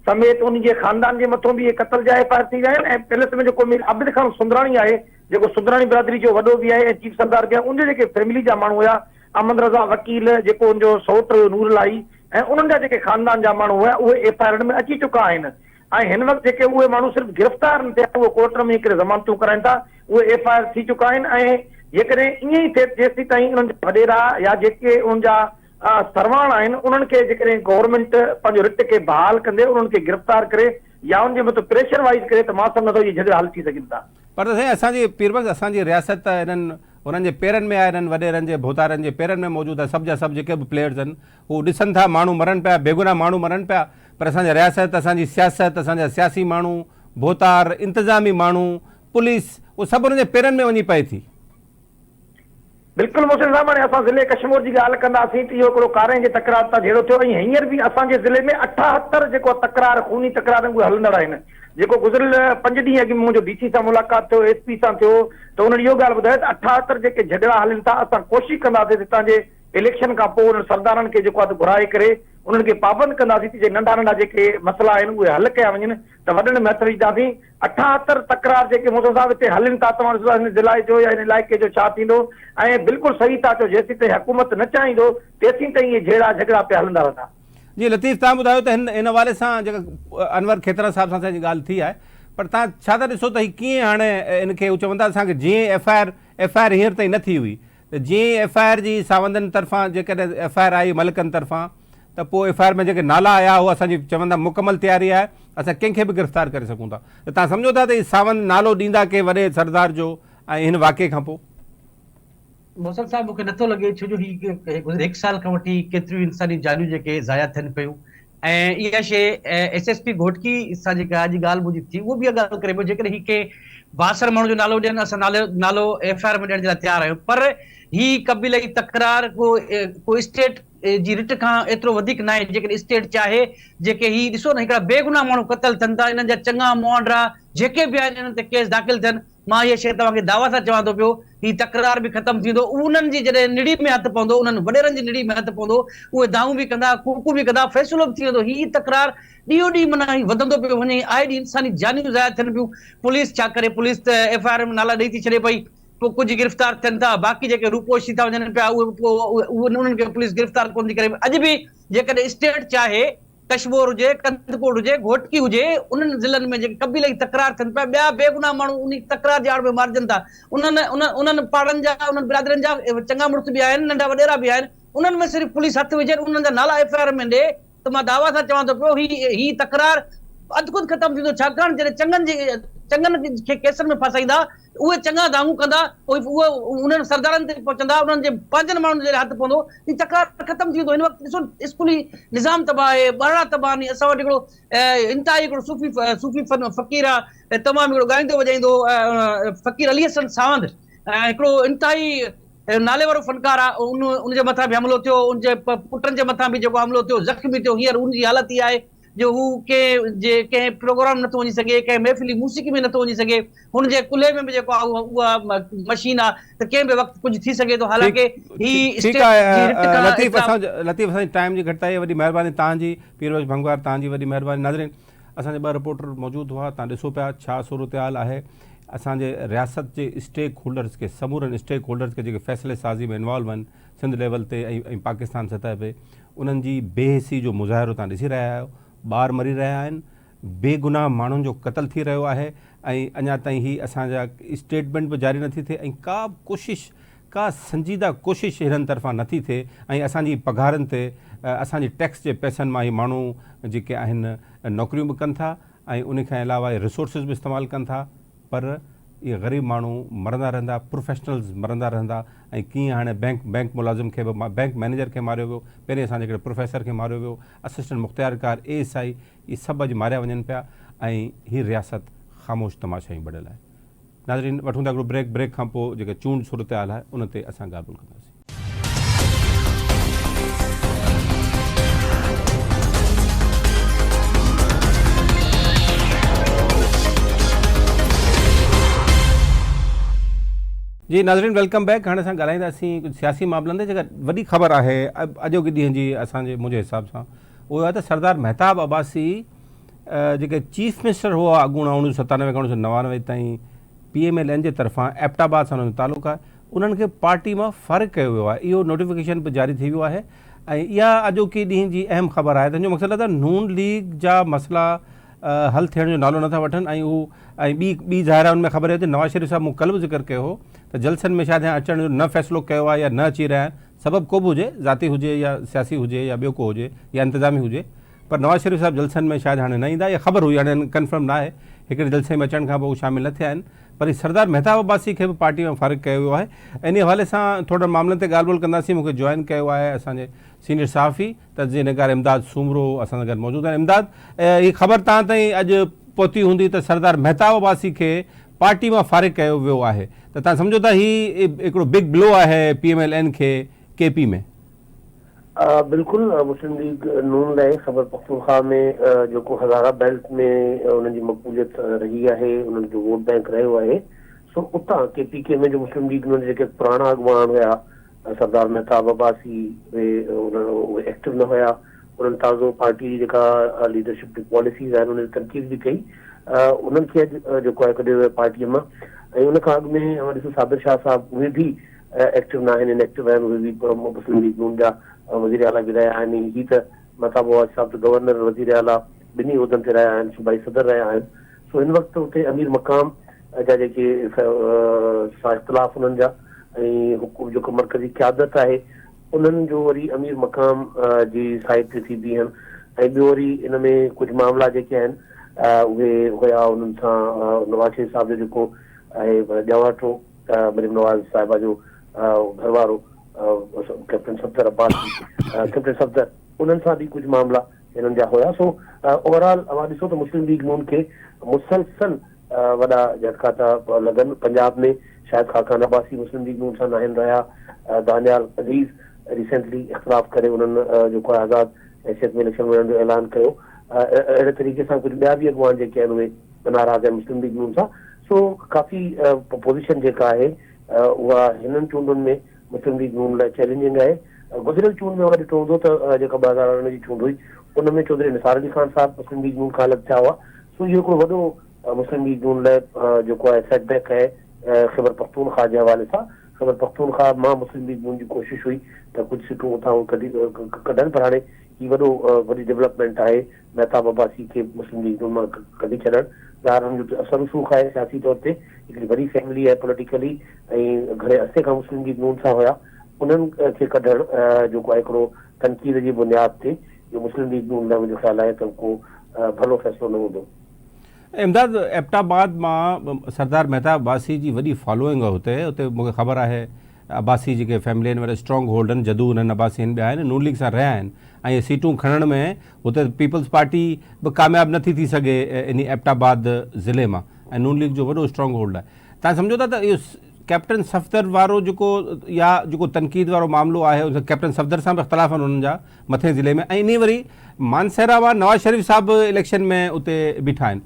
समेत उनजे ख़ानदान जे मथां बि क़तल जा FIR थी विया आहिनि। ऐं पैलेस में जेको मीर आबिद खान सुंदराणी आहे जेको सुंदराणी बिरादरी जो वॾो बि आहे ऐं चीफ सरदार बि आहे, उनजे जेके फैमिली जा माण्हू हुआ, अहमद रज़ा वकील जेको उनजो सौट हुयो नूर इलाही ऐं उन्हनि जा जेके ख़ानदान जा माण्हू हुआ उहे FIR में अची चुका आहिनि। ऐं हिन वक़्तु जेके उहे माण्हू सिर्फ़ु गिरफ़्तार न थिया, उहे कोर्ट में हिकिड़े ज़मानतूं कराइनि था, उहे FIR थी चुका आहिनि। ऐं जेकॾहिं ईअं ई थिए जेसीं ताईं उन्हनि जा वॾेरा या जेके उनजा सरवाण आहिनि उन्हनि खे जेकॾहिं गवर्नमेंट पंहिंजो रिट खे बहाल कंदे उन्हनि खे गिरफ़्तार करे या उनजे मथां प्रेशर वाइज करे त मां सम्झां थो इहे झगड़ा हल थी सघनि था। पर साईं असांजी पीरबख्श असांजी रियासत हिननि उन्हनि जे पेरनि में आहे, हिननि वॾेरनि जे भोतारनि जे पेरनि में मौजूदु आहे। सभु जा सभु जेके बि प्लेयर्स आहिनि हू ॾिसनि था माण्हू मरनि पिया, बेगुनाह माण्हू मरनि पिया, पर असांजी रियासत, असांजी सियासत, असांजा सियासी माण्हू, भोतार, इंतिज़ामी माण्हू, पुलिस, उहो सभु उन्हनि जे पेरनि में वञी पए थी। बिल्कुलु मोहसिन साहब, हाणे असां ज़िले कश्मीर जी ॻाल्हि कंदासीं त इहो हिकिड़ो कारे जे तकरार तां झेड़ो थियो। ऐं हींअर बि असांजे ज़िले में 78 जेको तकरार खूनी तकरार उहे हलंदड़ आहिनि। जेको गुज़िरियल 5 ॾींहं अॻु मुंहिंजो DC सां मुलाक़ात थियो, SP सां थियो, त उन्हनि इहो ॻाल्हि ॿुधायो त 78 जेके झगड़ा हलनि था, असां कोशिशि कंदासीं हितां जे इलेक्शन खां पोइ उन्हनि सरदारनि खे जेको आहे घुराए करे उन्हनि खे पाबंद कंदासीं जे नंढा नंढा जेके मसइला आहिनि उहे हल कया वञनि त वॾनि में हथ विझंदासीं। 78 तकरार जेके मोहसिन साहब हिते हलनि था, तव्हां ॾिसो हिन ज़िला जो या हिन इलाइक़े जो छा थींदो। ऐं बिल्कुलु सही था चओ, जेसीं ताईं हुकूमत न चाहींदो तेसीं ताईं इहे झेड़ा झगड़ा पिया हलंदा रहंदा। जी लतीफ़, तव्हां ॿुधायो त हिन हवाले सां जेका अनवर खेतरा साहिब सां असांजी ॻाल्हि थी आहे, पर तव्हां छा था ॾिसो त हीअ कीअं हाणे इनखे हू चवनि था असांखे जीअं FIR हींअर ताईं न थी हुई त जीअं FIR जी सावंदनि तरफ़ां जेकॾहिं FIR आई मलिकनि तरफ़ां त पोइ FIR में जेके नाला आया उहे असांजी चवंदा मुकमल तयारी आहे, असां कंहिंखे बि गिरफ़्तार करे सघूं था। त तव्हां सम्झो था त हीअ सावंत नालो ॾींदा के वॾे सरदार जो ऐं हिन वाक़े खां पोइ? मोहसिन साहब, मूंखे नथो लॻे, छो जो गुज़िरियल 1 साल खां वठी केतिरियूं इंसानी जानियूं जेके ज़ाया थियनि पियूं। ऐं इहा शइ SSP घोटकी सां जेका अॼु ॻाल्हि ॿुधी थी उहो बि इहा ॻाल्हि करे पियो। जेकॾहिं ही के 62 माण्हू जो नालो ॾियनि, असां नालो FIR में ॾियण जे लाइ तयारु आहियूं, पर ही कबीलाई तकरार को स्टेट जी रिट खां एतिरो वधीक न आहे। जेकॾहिं स्टेट चाहे जेके ही ॾिसो न हिकिड़ा बेगुनाह माण्हू क़तल थियनि था, इन्हनि जा चङा मुआंडरा जेके बि आहिनि इन्हनि ते केस दाख़िल थियनि। मां इहा शइ तव्हांखे दावा सां चवां थो पियो, ही तकरार बि ख़तमु थींदो। उन्हनि जी जॾहिं निड़ी में हथु पवंदो, उन्हनि वॾेरनि जी निड़ी में हथु पवंदो, उहे दाऊं बि कंदा, कूकू बि कंदा, फ़ैसिलो बि थी वेंदो। ही तकरार ॾींहों ॾींहुं माना वधंदो पियो वञे, आए ॾींहुं इंसानी जानियूं ज़ाया थियनि पियूं। पुलिस छा करे, पुलिस त FIR में नाला ॾेई थी छॾे पई, पोइ कुझु गिरफ़्तार थियनि था, बाक़ी जेके रूपोशी था वञनि पिया उहे उन्हनि खे पुलिस गिरफ़्तार कोन थी करे। अॼु बि जेकॾहिं स्टेट चाहे, कश्मीर हुजे, कंदकोट हुजे, घोटकी हुजे, उन्हनि ज़िलनि में जेके कबीलाई तकरार थियनि पिया, ॿिया बेगुनाह माण्हू उन तकरार जे आड़ में मारिजनि था। उन्हनि पाड़नि जा, उन्हनि बिरादरनि जा चङा मुड़ुस बि आहिनि, नंढा वॾेरा बि आहिनि, उन्हनि में सिर्फ़ु पुलिस हथु विझे, उन्हनि जा नाला FIR में ॾे, त मां दावा सां चवां थो पियो ही तकरार अधकुद ख़तमु थींदो। छाकाणि जॾहिं चङनि खे केसनि में फसाईंदा, उहे चङा दांहूं कंदा, पोइ उहे उन्हनि सरदारनि ते पहुचंदा, उन्हनि जे पंहिंजनि माण्हुनि जे हथु पवंदो, ही तकरार ख़तमु थी वेंदो। हिन वक़्तु ॾिसो स्कूली निज़ाम तबाह आहे, ॿारड़ा तबाह आहिनि। असां वटि हिकिड़ो इंतिहाई हिकिड़ो सूफ़ी फ़क़ीर आहे, तमामु हिकिड़ो ॻाईंदो वॼाईंदो फ़क़ीर अली हसन सावंत, हिकिड़ो इंतिहाई नाले वारो फ़नकार आहे। उनजे मथां बि हमलो थियो, उनजे पुटनि जे मथां बि जेको हमलो थियो, ज़ख़्मी थियो। हींअर उनजी हालत इहा आहे जो हू कंहिं प्रोग्राम नथो वञी सघे, कंहिं महफ़िली मूसीक़ी में नथो वञी सघे। हुनजे कुल्हे में बि जेको आहे उहा मशीन आहे, त कंहिं बि वक़्तु कुझु थी सघे थो। हालांकि ठीकु आहे लतीफ़, असांजी टाइम जी घटिताई, वॾी महिरबानी तव्हांजी, पीरबख्श भंगवार तव्हांजी वॾी महिरबानी। नाज़रीन, असांजे 2 रिपोर्टर मौजूदु हुआ, तव्हां ॾिसो पिया छा सूरत आहे। असांजे रियासत जे स्टेक होल्डर्स खे, समूरनि स्टेक होल्डर्स खे जेके फ़ैसिले साज़ी में इन्वॉल्व आहिनि सिंध लेवल ते ऐं पाकिस्तान सतह ते, उन्हनि जी बेहिसी जो मुज़ाहिरो तव्हां ॾिसी रहिया आहियो। ॿार मरी रहिया आहिनि, बेगुनाह माण्हुनि जो क़तल थी रहियो आहे ऐं अञा ताईं ही असांजा स्टेटमेंट बि जारी नथी थिए ऐं का कोशिशि का संजीदा कोशिशि हिननि तरफ़ां नथी थिए ऐं असांजी पघारनि ते असांजी टैक्स जे पैसनि मां ई माण्हू जेके आहिनि नौकरियूं बि कनि था ऐं उन खां अलावा रिसोर्सिस बि इस्तेमालु कनि था पर इहे ग़रीब माण्हू मरंदा रहंदा प्रोफेशनल्स मरंदा रहंदा ऐं कीअं हाणे बैंक मुलाज़िम खे बि बैंक मैनेजर खे मारियो वियो पहिरें असांजे हिकिड़े प्रोफेसर खे मारियो वियो असिस्टेंट मुख़्तियारकार ASI इहे सभु अॼु मारिया वञनि पिया ऐं हीअ रियासत ख़ामोश तमाशा ई बढ़ियल आहे। नाज़रीन वठूं था हिकिड़ो ब्रेक खां पोइ जेके चूंड सूरत हाल आहे उन ते असां ॻाल्हि ॿोल कंदासीं। जी नाज़रीन वेलकम बैक। हाणे असां ॻाल्हाईंदासीं कुझु सियासी मामलनि ते। जेका वॾी ख़बर आहे अॼोके ॾींहं जी असांजे मुंहिंजे हिसाब सां उहो आहे त सरदार मेहताब अब्बासी जेके चीफ मिनिस्टर हुआ अॻूणा 1997 खां 1999 ताईं PMLN जे तरफ़ां एबटाबाद सां हुनजो तालुक़ु आहे उन्हनि खे पार्टी मां फ़ारिग़ कयो वियो आहे। इहो नोटिफिकेशन बि जारी थी वियो आहे ऐं इहा अॼोके ॾींहं जी अहम ख़बर आहे। तंहिंजो मक़सदु आहे त नून लीग जा मसइला हल थियण जो नालो नथा वठनि ऐं हू ऐं ॿी ज़ाहिर आहे हुन में ख़बर आहे त नवाज़ शरीफ़ साहिब मूं कल्ह बि ज़िक्र कयो हो त जलसनि में शायदि अचण जो न फ़ैसिलो कयो आहे या न अची रहिया आहिनि। सबबु को बि हुजे ज़ाती हुजे या सियासी हुजे या ॿियो को हुजे या इंतिज़ामी हुजे पर नवाज़ शरीफ़ साहिब जलसनि में शायदि हाणे न ईंदा। इहा ख़बर हुई हाणे कंफर्म न आहे हिकिड़े जलसे में अचण खां पोइ शामिलु न थिया आहिनि पर सरदार मेहताब अब्बासी खे बि पार्टी में फ़ारिग़ कयो वियो आहे। इन हवाले सां थोरा मामलनि ते ॻाल्हि ॿोल कंदासीं। मूंखे जॉइन कयो आहे असांजे सीनियर सहाफ़ी तज़ीनकार इमदाद सूमरो असां सां गॾु मौजूदु आहिनि। इमदाद हीअ ख़बर तव्हां ताईं अॼु पहुती हूंदी त सरदार मेहताब अब्बासी खे पार्टी मां फ़ारिग़ कयो वियो आहे त तव्हां सम्झो था हीउ हिकिड़ो बिग ब्लो आहे PMLN खे KP में? बिल्कुलु मुस्लिम लीग नून लाइ ख़ैबर पख्तूनख्वा में जेको हज़ारा बेल्ट में उन्हनि जी मक़बूलियत रही आहे उन्हनि जो वोट बैंक रहियो आहे सो उतां KPK में जो मुस्लिम लीग में जेके पुराणा अॻुवान हुया सरदार मेहताब अब्बासी उहे एक्टिव न हुया उन्हनि ताज़ो पार्टी जी जेका लीडरशिप जी पॉलिसीज़ आहिनि उन तनक़ीद बि कई उन्हनि खे जेको आहे कढियो वियो पार्टीअ मां ऐं उन खां अॻु में ॾिसो साबिर शाह साहिबु उहे बि एक्टिव न आहिनि इनएक्टिव आहिनि उहे बि मुस्लिम लीग नून जा वज़ीर आला बि रहिया आहिनि। हीअ त मेहताब अब्बासी साहिब गवर्नर वज़ीर आला ॿिन्ही उहिदनि ते रहिया आहिनि सूबाई सदर रहिया आहिनि सो हिन वक़्तु हुते अमीर मक़ाम जा जेके इख़्तिलाफ़ उन्हनि जा ऐं हुकूम जेको मरकज़ी क़यादत आहे उन्हनि जो वरी अमीर मक़ाम जी साइड ते थी बीहनि ऐं ॿियो वरी इन में कुझु मामला जेके आहिनि उहे हुया उन्हनि सां नवाज़ शरीफ़ साहिब जो जेको आहे ॼावटो मरीम नवाज़ साहिबा जो घरवारो कैप्टन सफ़दर अब्बासी कैप्टन सफ़दर उन्हनि सां बि कुझु मामला हिननि जा हुया। सो ओवरऑल अवां ॾिसो त मुस्लिम लीग नून खे मुसलसल वॾा झटका था लॻनि। पंजाब में शायदि ख़ाक़ान अब्बासी मुस्लिम लीग नून सां न आहिनि रहिया दानियाल अज़ीज़ रिसेंटली इख़्तिलाफ़ करे उन्हनि जेको आहे आज़ादु हैसियत में इलेक्शन वञण जो ऐलान कयो। अहिड़े तरीक़े सां कुझु ॿिया बि अॻुवान जेके आहिनि उहे नाराज़ आहिनि मुस्लिम लीग नून सां। सो काफ़ी पोज़ीशन जेका आहे उहा हिननि चूंडुनि में मुस्लिम लीग नून लाइ चैलेंजिंग आहे। गुज़िरियल चूंड में अगरि ॾिठो हूंदो त जेका 2019 जी चूंड हुई उन में चौधरी निसार अली ख़ान साहिबु मुस्लिम लीग नून खां अलॻि थिया हुआ। सो इहो हिकिड़ो वॾो मुस्लिम लीग नून लाइ जेको आहे सेटबैक आहे ख़ैबर पख्तूनख्वा जे हवाले सां। ख़ैबर पख्तूनख्वा मां मुस्लिम लीग नून जी कोशिशि हुई त कुझु सीटूं उतां कढनि पर हाणे हीअ वॾी डेवलपमेंट आहे मेहताब अब्बासी खे मुस्लिम लीग नून मां कढी छॾणु। ज़ाहिर हुननि जो असर रसूख़ आहे सियासी तौर ते हिकिड़ी वॾी फैमिली आहे पॉलिटिकली ऐं घणे अरसे खां मुस्लिम लीग नून सां हुया उन्हनि खे कढणु जेको आहे हिकिड़ो तनक़ीद जी बुनियाद ते इहो मुस्लिम लीग नून लाइ मुंहिंजो ख़्यालु आहे त को भलो फ़ैसिलो न हूंदो। इमदाद एबटाबाद मां सरदार मेहताब अब्बासी जी वॾी फॉलोइंग आहे हुते मूंखे ख़बर आहे अब्बासी जेके फैमिली आहिनि वॾा स्ट्रॉन्ग होल्ड आहिनि जदू उन्हनि अब्बासी ॿिया आहिनि नून लीग सां रहिया आहिनि ऐं सीटूं खणण में हुते पीपल्स पार्टी बि कामयाबु नथी थी सघे इन एबटाबाद ज़िले मां ऐं नून लीग जो वॾो स्ट्रॉन्ग होल्ड आहे। तव्हां सम्झो था त इहो कैप्टन सफ़दर वारो जेको या जेको तनक़ीद वारो मामिलो आहे कैप्टन सफ़दर सां बि इख़्तिलाफ़ आहिनि उन्हनि जा मथे ज़िले में ऐं इन वरी मानसेरा मां नवाज़ शरीफ़ साहिबु इलेक्शन में उते बीठा आहिनि।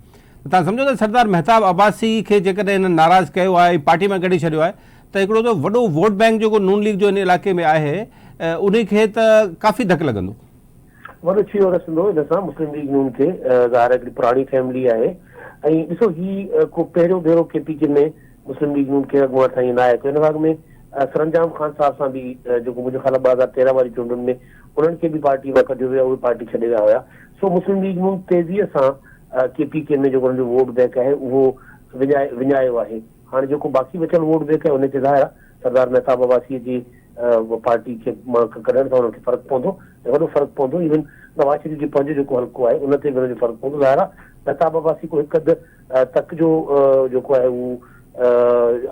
तव्हां सम्झो त सरदार मेहताब अब्बासी खे जेकॾहिं हिननि नाराज़ कयो आहे पार्टी में कढी छॾियो आहे त हिकिड़ो त वॾो वोट बैंक जेको नून लीग जो इन इलाइक़े में आहे उन खे त काफ़ी धकु लॻंदो। वॾो छियो रसंदो इन सां मुस्लिम लीग नून खे ज़ाहिर हिकिड़ी पुराणी फैमिली आहे ऐं ॾिसो हीअ को पहिरियों भेरो KPK में मुस्लिम लीग नून खे अॻुवान ठाही न आहे हिन भाग में सरंजाम ख़ान साहिब सां बि जेको मुंहिंजो ख़्यालु 2013 वारी चूंडुनि में उन्हनि खे बि पार्टी मां कढियो वियो उहे पार्टी छॾे विया हुया। सो मुस्लिम लीग नून तेज़ीअ सां KPK में जेको हुनजो वोट बैंक आहे उहो विञायो आहे। हाणे जेको बाक़ी बचियल वोट बैंक आहे उन ते ज़ाहिर आहे सरदार मेहताब अब्बासी जी पार्टी खे कढण सां उनखे फ़र्क़ु पवंदो ऐं वॾो फ़र्क़ु पवंदो। इवन नवाज शरीफ़ जो पंहिंजो जेको हल्को आहे उन ते बि हुनजो फ़र्क़ु पवंदो। ज़ाहिर आहे मेहताब अब्बासी को हिकु अधु तक जो जेको आहे उहो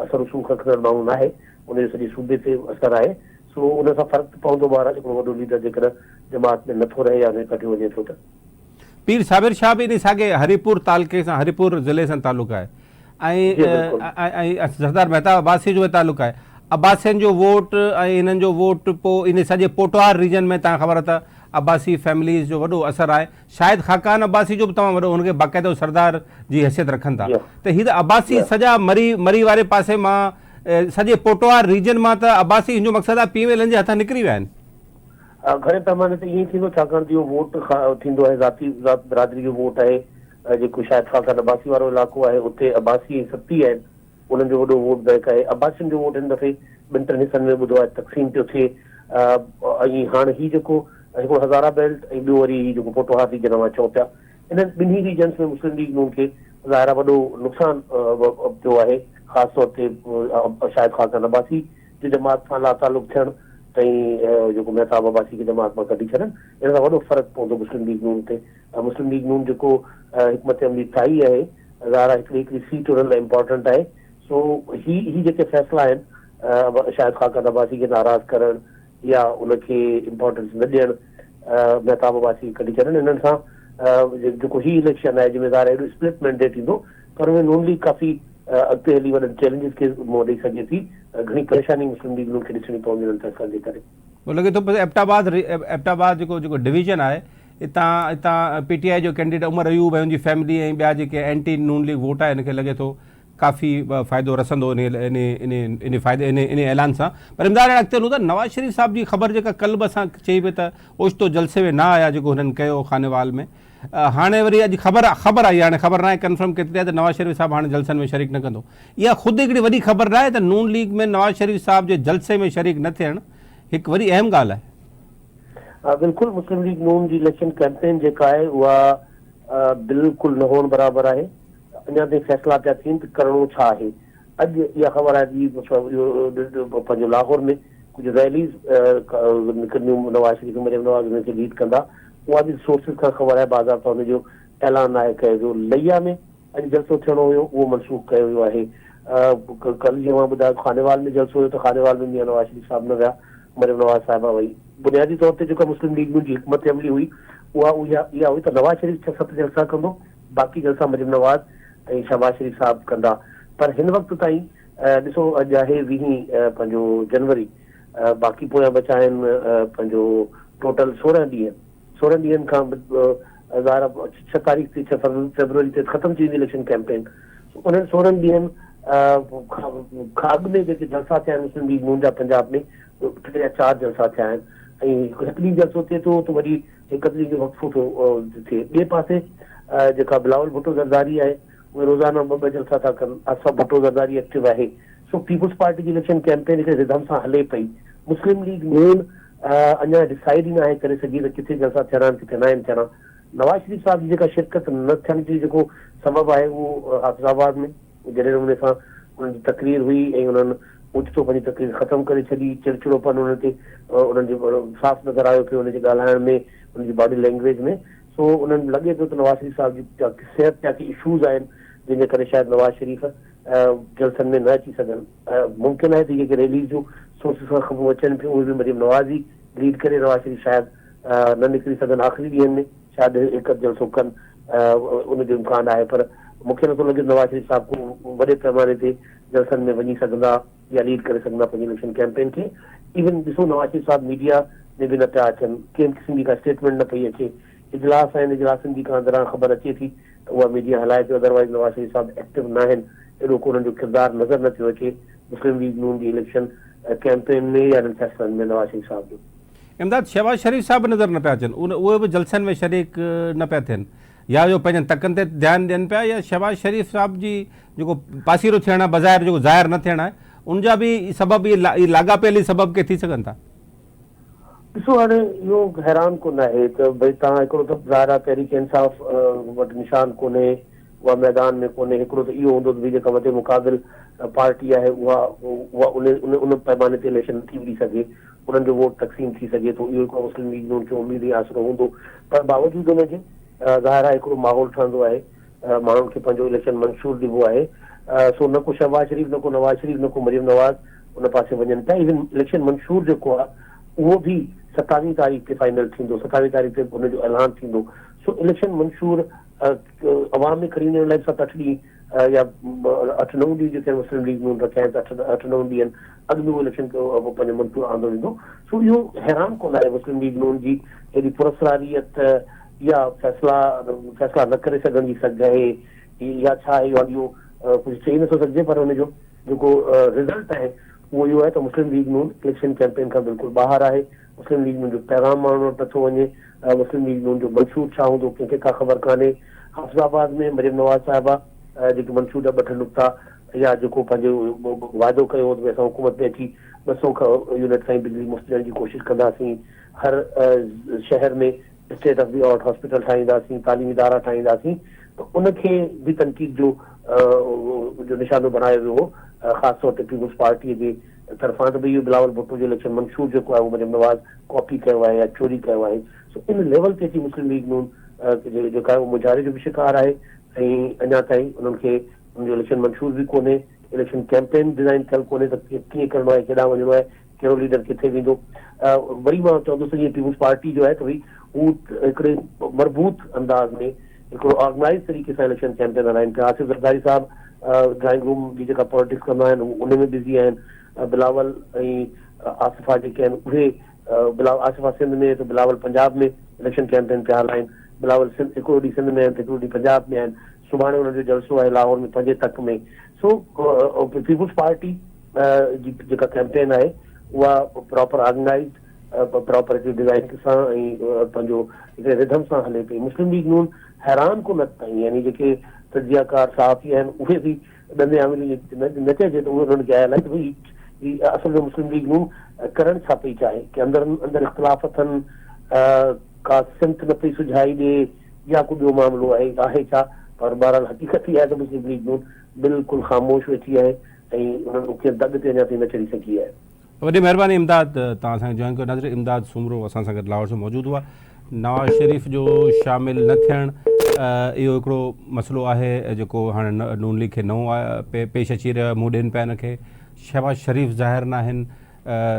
असर रसूख़ रखंदड़ माण्हू न आहे, उनजो सॼे सूबे ते असरु आहे। सो उन सां फ़र्क़ु पवंदो। ॿार हिकिड़ो वॾो लीडर जेकर जमात में नथो रहे या कटियो वञे थो त। पीर साबिर शाह भी इन साॻे हरिपुर तालुके सां हरिपुर ज़िले सां तालुक़ु आहे ऐं सरदार मेहताब अब्बासी जो तालुक़ु आहे। अब्बासियुनि जो वोट ऐं हिननि जो वोट पोइ इन सॼे पोटवार रीजन में तव्हां ख़बर त अब्बासी फैमिलीज़ जो वॾो असरु आहे। शायदि ख़ाकान अब्बासी जो बि तमामु वॾो हुनखे बाक़ाइदो सरदार जी हैसियत रखनि था त हीअ त अब्बासी सॼा मरी वारे पासे मां सॼे पोटवार रीजन मां त अब्बासी हिन जो मक़सदु आहे PMLN जे हथां निकिरी विया आहिनि। घणे पैमाने ते ईअं थींदो छाकाणि त इहो वोट थींदो आहे ज़ाती बिरादरी जो वोट आहे। जेको शायदि ख़ाकान अब्बासी वारो इलाइक़ो आहे उते अब्बासी 37 आहिनि, उन्हनि जो वॾो वोट बैंक आहे। अब्बासियुनि जो वोट हिन दफ़े 2 3 हिसनि में ॿुधो आहे तक़सीम पियो थिए। ऐं हाणे हीउ जेको हिकिड़ो हज़ारा बेल्ट ऐं ॿियो वरी जेको पोटवार रीजन मां चओ पिया, इन्हनि ॿिन्ही रीजन्स में मुस्लिम लीग नून खे ज़ाहिर वॾो नुक़सानु थियो आहे। ख़ासि तौर ते शायदि ख़ाकान अब्बासी जी जमात सां लातालुक़ थियणु ऐं जेको मेहताब अब्बासी खे जमात मां कढी छॾनि, इन सां वॾो फ़र्क़ु पवंदो मुस्लिम लीग नून ते। मुस्लिम लीग नून जेको हिकमत अमली ठाही आहे ज़ाहिर हिकिड़ी सीट उन्हनि लाइ इम्पोर्टेंट आहे। सो ही जेके फ़ैसिला आहिनि शायदि ख़ाकान अब्बासी खे नाराज़ करणु या उनखे इम्पोर्टेंस न ॾियणु, मेहताब अब्बासी कढी छॾनि, इन्हनि सां जेको ही इलेक्शन आहे ज़िम्मेदार एॾो स्प्लिट मैंडेट ईंदो पर उन नून लीग काफ़ी अॻिते हली वॾनि चैलेंजिस खे मुंहुं ॾेई सघे थी। घणी परेशानी मुस्लिम लीग नून खे ॾिसणी पवंदी इन्हनि फ़ैसिलनि जे करे। पोइ लॻे थो एबटाबाद जेको डिवीज़न आहे हितां PTI जो कैंडिडेट उमर अयूब ऐं उनजी फैमिली ऐं ॿिया जेके एंटी नून लीग वोट आहे हिनखे लॻे थो काफ़ी फ़ाइदो रसंदो इन फ़ाइदे इन ऐलान सां। पर इमदाद अॻिते हलूं त नवाज़ शरीफ़ साहिब जी ख़बर जेका कल्ह बि असां चई पई त ओचितो जलसे में न आया जेको हुननि कयो खानेवाल में। हाणे वरी अॼु ख़बर आई, हाणे ख़बर न आहे कंफर्म केतिरी आहे त नवाज़ शरीफ़ साहिबु हाणे जलसनि में शरीक न कंदो। इहा ख़ुदि हिकिड़ी वॾी ख़बर न आहे त नून लीग में नवाज़ शरीफ़ साहिब जे जलसे में शरीक न थियणु हिकु वॾी अहम ॻाल्हि आहे। बिल्कुलु मुस्लिम लीग नून जी इलेक्शन कैंपेन जेका आहे उहा बिल्कुलु न हुअण बराबरि आहे। अञा ताईं फ़ैसिला पिया थियनि त करिणो छा आहे। अॼु इहा ख़बर आहे पंहिंजो लाहौर में कुझु रैलीज़ निकिरंदियूं, नवाज़ शरीफ़ मरियम नवाज़ उनखे लीड कंदा। उहा बि सोर्सिस खां ख़बर आहे बाज़ारि हुनजो ऐलान आहे कयो वियो। लैया में अॼु जलसो थियणो हुयो उहो मनसूख़ कयो वियो आहे। कल्ह जीअं मां ॿुधायो खानेवाल में जलसो हुयो त खानेवाल में मियां नवाज़ शरीफ़ साहिबु न विया, मरियम नवाज़ साहिबा वई। बुनियादी तौर ते जेका मुस्लिम लीग जी हिकमत अमली हुई उहा इहा हुई त नवाज़ शरीफ़ 6 7 जलसा कंदो, बाक़ी जलसा मरियम नवाज़ ऐं शहबाज शरीफ़ साहिबु कंदा। पर हिन वक़्त ताईं ॾिसो अॼु आहे 20 पंहिंजो जनवरी, बाक़ी पोयां बचा आहिनि पंहिंजो टोटल 16 ॾींहनि खां ज़ाहिर 6 तारीख़ ते 6 फरवरी ते ख़तमु थी वेंदी इलेक्शन कैंपेन। उन्हनि 16 ॾींहनि खां अॻु में जेके जलसा थिया आहिनि मुस्लिम लीग नून जा पंजाब में 3 या 4 जलसा थिया आहिनि ऐं हिकु ॾींहुं जलसो थिए थो त वरी हिकु ॾींहं जो वक़फ़ो थो थिए। ॿिए पासे जेका बिलावल भुट्टो ज़रदारी आहे उहे रोज़ाना 2 जलसा था कनि। असां भुट्टो ज़रदारी एक्टिव आहे। सो पीपुल्स पार्टी जी इलेक्शन कैंपेन हिकिड़े रिदम सां हले पई। मुस्लिम लीग नून अञा डिसाइड ई न आहे करे सघी त किथे जलसा थियणा आहिनि किथे न आहिनि थियणा। नवाज़ शरीफ़ साहिब जी जेका शिरकत न थियण जी जेको सबबु आहे उहो हाफ़िज़ाबाद में जहिड़े नमूने सां उन्हनि जी तकरीर हुई ऐं उन्हनि ओचितो पंहिंजी तकरीर ख़तमु करे छॾी। चिड़चिड़ोपन उन्हनि ते उन्हनि जो साफ़ नज़र आयो पियो उनजे ॻाल्हाइण में, उनजी बॉडी लैंग्वेज में। सो उन्हनि लॻे पियो त नवाज़ शरीफ़ साहिब जी सिहत जा के इशूज़ आहिनि जंहिंजे करे शायदि नवाज़ शरीफ़ जलसनि में न अची सघनि। मुमकिन आहे त इहे रैलीज़ जो सोर्सिस खां ख़बरूं अचनि पियूं, उहे बि मरियम नवाज़ ई लीड करे नवाज़ शरीफ़ शायदि न निकिरी सघनि आख़िरी ॾींहंनि में, शायदि हिकु जलसो कनि, उनजो इम्कान आहे। पर मूंखे नथो लॻे नवाज़ शरीफ़ साहिबु को वॾे पैमाने ते जलसनि में वञी सघंदा या लीड करे सघंदा पंहिंजी इलेक्शन कैंपेन खे। इवन ॾिसो नवाज़ शरीफ़ साहिबु मीडिया में बि न पिया अचनि, कंहिं क़िस्म जी का स्टेटमेंट न पई अचे। इजलास आहिनि, इजलासनि जी खां अंदरां ख़बर अचे थी त उहा मीडिया हलाए पियो, अदरवाइज़ नवाज़ शरीफ़ साहिबु एक्टिव न आहिनि, एॾो को उन्हनि जो किरदारु नज़र न थियो अचे मुस्लिम लीग नून जी इलेक्शन कैंपेन में या इन्हनि फ़ैसिलनि में नवाज़ शरीफ़ साहिब जो। इमदाद शहबाज शरीफ़ साहिबु नज़र न पिया अचनि, उहे बि जलसनि में शरीक न पिया थियनि, या जो पंहिंजनि तकनि ते ध्यानु ॾियनि पिया, या शहबाज शरीफ़ साहिब जी जेको पासीरो थियणु आहे बज़ाहिर जेको ज़ाहिर न थियणु आहे उनजा बि सबबु इहे लाॻापियल सबबु के थी सघनि था। ॾिसो हाणे इहो हैरान कोन आहे त भई तव्हां हिकिड़ो त ज़ाहिर आहे तहरीक इंसाफ़ वटि निशान कोन्हे, उहा मैदान में कोन्हे। हिकिड़ो त इहो हूंदो त ॿी जेका वधे मुक़ाबिल पार्टी आहे उहा उन पैमाने ते इलेक्शन थी वञी सघे, उन्हनि जो वोट तक़सीम थी सघे थो। इहो हिकिड़ो मुस्लिम लीग नून खे उमेद या आसिरो हूंदो, पर बावजूदि हुनजे ज़ाहिर आहे हिकिड़ो माहौल ठहंदो आहे, माण्हुनि खे पंहिंजो इलेक्शन मंशूर ॾिबो आहे। सो न को शहबाज शरीफ़, न को नवाज़ शरीफ़, न को मरियम नवाज़ उन पासे वञनि पिया। इवन इलेक्शन मंशूर जेको आहे उहो बि 27 तारीख़ ते फाइनल थींदो, 27 तारीख़ ते हुनजो ऐलान थींदो। सो इलेक्शन मंशूर अवाम में खणी वञण लाइ 7-8 ॾींहं या 8-9 ॾींहं जेके मुस्लिम लीग नून रखिया आहिनि त 8-9 ॾींहंनि अॻु में उहो इलेक्शन पंहिंजो मंशूर आंदो वेंदो। सो इहो हैरान कोन आहे मुस्लिम लीग नून जी हेॾी पुरस्कारियत या फ़ैसिला न करे सघंदी सघे या छा आहे, इहो कुझु चई नथो सघिजे। पर हुनजो जेको रिज़ल्ट आहे उहो इहो आहे त मुस्लिम लीग नून इलेक्शन कैंपेन खां बिल्कुलु ॿाहिरि आहे। मुस्लिम लीग नून जो पैगाम माण्हुनि वटि नथो वञे। मुस्लिम लीग नून जो मंशूर छा हूंदो कंहिंखे का ख़बर कान्हे। हाफ़िज़ाबाद में मरियम नवाज़ साहिबा जेके मंशूर जा 2 नुक़्ता या जेको पंहिंजो वाइदो कयो त असां हुकूमत में अची 200 यूनिट ताईं बिजली मुफ़्त ॾियण जी कोशिशि कंदासीं, हर शहर में state of the art hospital ठाहींदासीं, तालीमी इदारा ठाहींदासीं, त उनखे बि तनक़ीद जो निशानो बनायो वियो हो, ख़ासि तौर ते पीपुल्स पार्टीअ जे तरफ़ां त भई इहो बिलावल भुट्टो जो इलेक्शन मंशूर जेको आहे उहो मरियम नवाज़ कॉपी कयो आहे या चोरी कयो आहे। सो इन लेवल ते अची मुस्लिम लीग नून जेका आहे उहो मुजारे जो बि शिकार आहे ऐं अञा ताईं उन्हनि खे उनजो इलेक्शन मंशूर बि कोन्हे, इलेक्शन कैंपेन डिज़ाइन थियल कोन्हे त कीअं करिणो आहे, केॾांहुं वञिणो आहे, कहिड़ो लीडर किथे वेंदो। वरी मां चवंदुसि जीअं पीपुल्स पार्टी जो आहे त भई हू हिकिड़े मरबूत अंदाज़ में हिकिड़ो ऑर्गनाइज़ तरीक़े सां इलेक्शन कैंपेन हलाइनि पिया। आसिफ ज़रदारी साहिबु ड्राइंग रूम जी जेका पॉलिटिक्स कंदा आहिनि उन में बिज़ी आहिनि। बिलावल ऐं आसिफा जेके आहिनि उहे आसिफा सिंध में त बिलावल पंजाब में इलेक्शन कैंपेन पिया हलाइनि। बिलावल हिकिड़ो ॾींहुं सिंध में आहिनि त हिकिड़ो ॾींहुं पंजाब में आहिनि। सुभाणे हुनजो जलसो आहे लाहौर में 5 तक में। सो पीपुल्स पार्टी जी जेका कैंपेन आहे उहा प्रॉपर ऑर्गनाइज़ प्रॉपर डिज़ाइन सां ऐं पंहिंजो हिकिड़े रिधम सां हले पई। मुस्लिम लीग नून हैरान कोन ताईं, यानी जेके तजियाकार सहाफ़ी आहिनि उहे बि ॾंदे आङुरी न चइजे त उहे उन्हनि खे आयल आहे त भई असल में मुस्लिम लीग नून करणु छा पई चाहे कि अंदरि इख़्तिलाफ़ अथनि, का सिमत न पई सुझाई ॾे या को ॿियो मामिलो आहे छा। पर बहरहाल हक़ीक़त ई आहे त मुस्लिम लीग नून बिल्कुलु ख़ामोश वेठी आहे ऐं उन्हनि खे दग ते अञा ताईं न चढ़ी सघी आहे। वॾी महिरबानी इमदाद, तव्हां असांखे जॉइन कयो। नज़र इमदाद सूमरो असां सां गॾु लाहौर से मौजूदु हुआ। नवाज़ शरीफ़ जो शामिल न थियणु इहो हिकिड़ो मसइलो आहे जेको हाणे नून लीग खे नओं पेश अची रहियो आहे, मुंहुं ॾियनि पिया हिनखे। शहबाज शरीफ़ ज़ाहिर न आहिनि,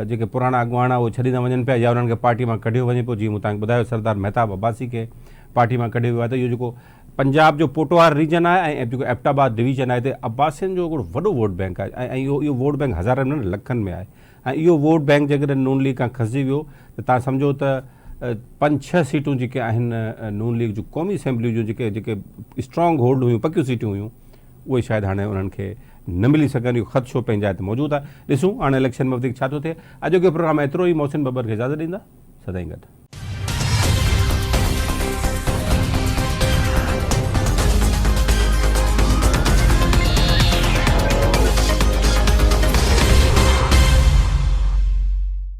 जेके पुराणा अॻुवाणा उहे छॾी था वञनि पिया या उन्हनि खे पार्टी मां कढियो वञे पियो। जीअं मूं तव्हांखे ॿुधायो सरदार महताब अब्बासी खे पार्टी मां कढियो वियो आहे। त इहो जेको पंजाब जो पोटवार रीजन आहे ऐं जेको एबटाबाद डिवीजन आहे हिते अब्बासियुनि जो हिकिड़ो वॾो वोट बैंक आहे ऐं इहो वोट बैंक हज़ारनि न लखनि में आहे। ऐं इहो वोट बैंक जेकॾहिं नून लीग खां खसिजी वियो त तव्हां सम्झो त 5-6 सीटूं जेके आहिनि नून लीग जूं क़ौमी असेंबली जूं जेके स्ट्रॉन्ग होल्ड हुयूं, पकियूं सीटूं हुयूं, उहे शायदि हाणे उन्हनि खे न मिली सघनि। इहो ख़दशो पंहिंजे जाइ ते मौजूदु आहे। ॾिसूं हाणे इलेक्शन में वधीक छा थो थिए। अॼोके प्रोग्राम एतिरो ई। मोहसिन बबर खे इजाज़त ॾींदा। सदाईं गॾु।